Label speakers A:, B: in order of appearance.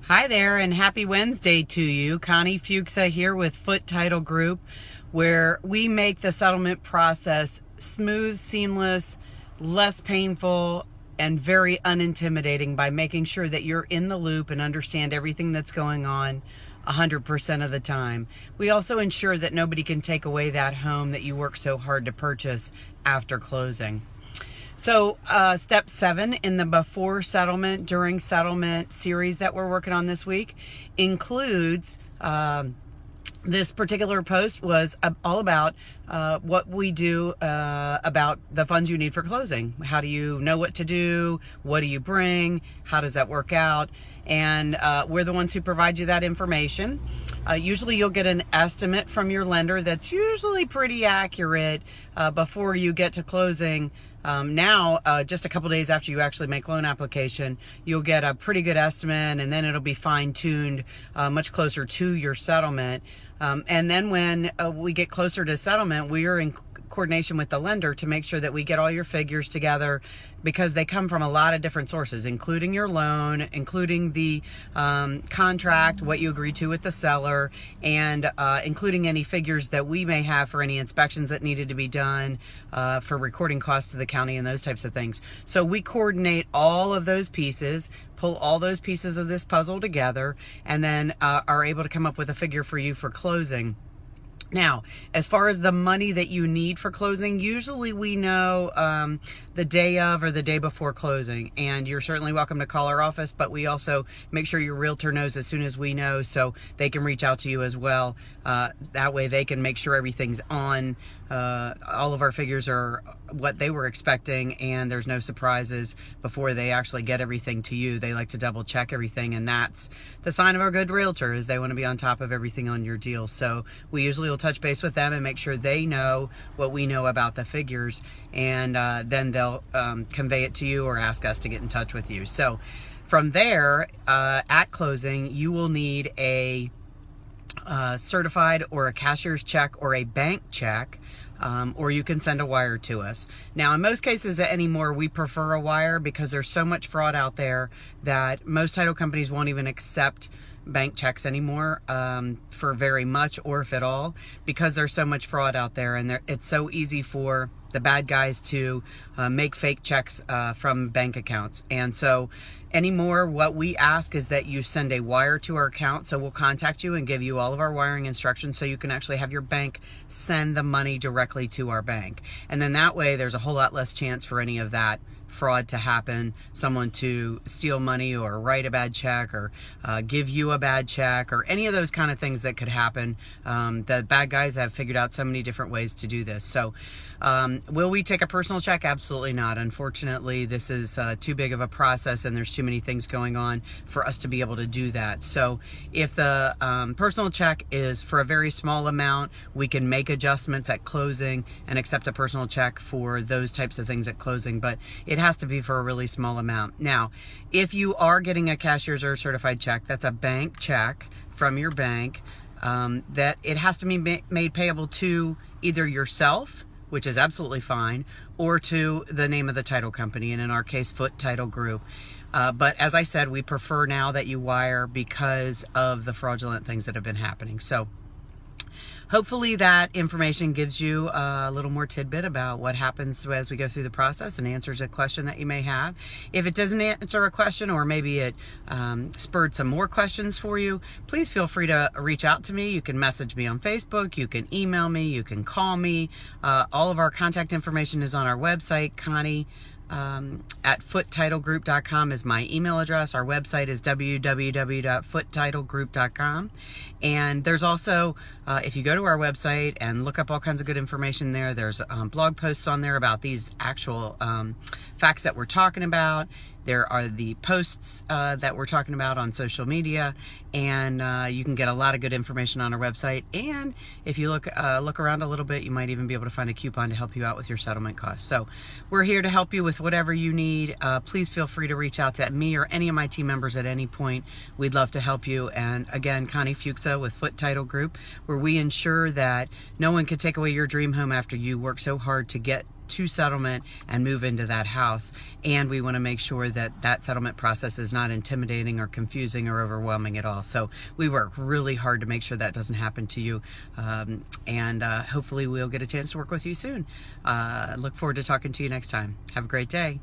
A: Hi there, and happy Wednesday to you. Connie Fuksa here with Foote Title Group, where we make the settlement process smooth, seamless, less painful, and very unintimidating by making sure that you're in the loop and understand everything that's going on 100% of the time. We also ensure that nobody can take away that home that you work so hard to purchase after closing. So step 7 in the before settlement, during settlement series that we're working on this week includes this particular post was all about what we do about the funds you need for closing. How do you know what to do? What do you bring? How does that work out? And we're the ones who provide you that information. Usually you'll get an estimate from your lender that's usually pretty accurate before you get to closing. Now, just a couple days after you actually make loan application, you'll get a pretty good estimate, and then it'll be fine-tuned much closer to your settlement. And then when we get closer to settlement, we are in coordination with the lender to make sure that we get all your figures together, because they come from a lot of different sources, including your loan, including the contract, what you agreed to with the seller, and including any figures that we may have for any inspections that needed to be done, for recording costs to the county and those types of things. So we coordinate all of those pieces, pull all those pieces of this puzzle together, and then are able to come up with a figure for you for closing. Now, as far as the money that you need for closing, usually we know the day of or the day before closing, and you're certainly welcome to call our office, but we also make sure your realtor knows as soon as we know, so they can reach out to you as well. That way they can make sure everything's on. All of our figures are what they were expecting, and there's no surprises before they actually get everything to you. They like to double check everything, and that's the sign of a good realtor, is they want to be on top of everything on your deal. So we usually will touch base with them and make sure they know what we know about the figures, and then they'll convey it to you or ask us to get in touch with you. So from there, at closing, you will need a certified or a cashier's check or a bank check, or you can send a wire to us. Now, in most cases anymore, we prefer a wire, because there's so much fraud out there that most title companies won't even accept bank checks anymore for very much, or if at all, because there's so much fraud out there, and it's so easy for the bad guys to make fake checks from bank accounts. And so anymore, what we ask is that you send a wire to our account. So we'll contact you and give you all of our wiring instructions, so you can actually have your bank send the money directly to our bank. And then that way there's a whole lot less chance for any of that fraud to happen, someone to steal money or write a bad check or give you a bad check, or any of those kind of things that could happen. The bad guys have figured out so many different ways to do this. So will we take a personal check? Absolutely not. Unfortunately, this is too big of a process, and there's too many things going on for us to be able to do that. So if the personal check is for a very small amount, we can make adjustments at closing and accept a personal check for those types of things at closing, but it has to be for a really small amount. Now, if you are getting a cashier's or certified check, that's a bank check from your bank, that it has to be made payable to either yourself, which is absolutely fine, or to the name of the title company, and in our case, Foote Title Group. But as I said, we prefer now that you wire, because of the fraudulent things that have been happening. So hopefully that information gives you a little more tidbit about what happens as we go through the process, and answers a question that you may have. If it doesn't answer a question, or maybe it spurred some more questions for you, please feel free to reach out to me. You can message me on Facebook, you can email me, you can call me. All of our contact information is on our website. Connie at foottetitlegroup.com is my email address. Our website is www.foottetitlegroup.com. And there's also, if you go to our website and look up all kinds of good information there, there's blog posts on there about these actual facts that we're talking about. There are the posts that we're talking about on social media, and you can get a lot of good information on our website. And if you look around a little bit, you might even be able to find a coupon to help you out with your settlement costs. So we're here to help you with whatever you need. Please feel free to reach out to me or any of my team members at any point. We'd love to help you. And again, Connie Fuksa with Foote Title Group, where we ensure that no one can take away your dream home after you work so hard to get to settlement and move into that house. And we want to make sure that that settlement process is not intimidating or confusing or overwhelming at all. So we work really hard to make sure that doesn't happen to you. And hopefully we'll get a chance to work with you soon. Look forward to talking to you next time. Have a great day.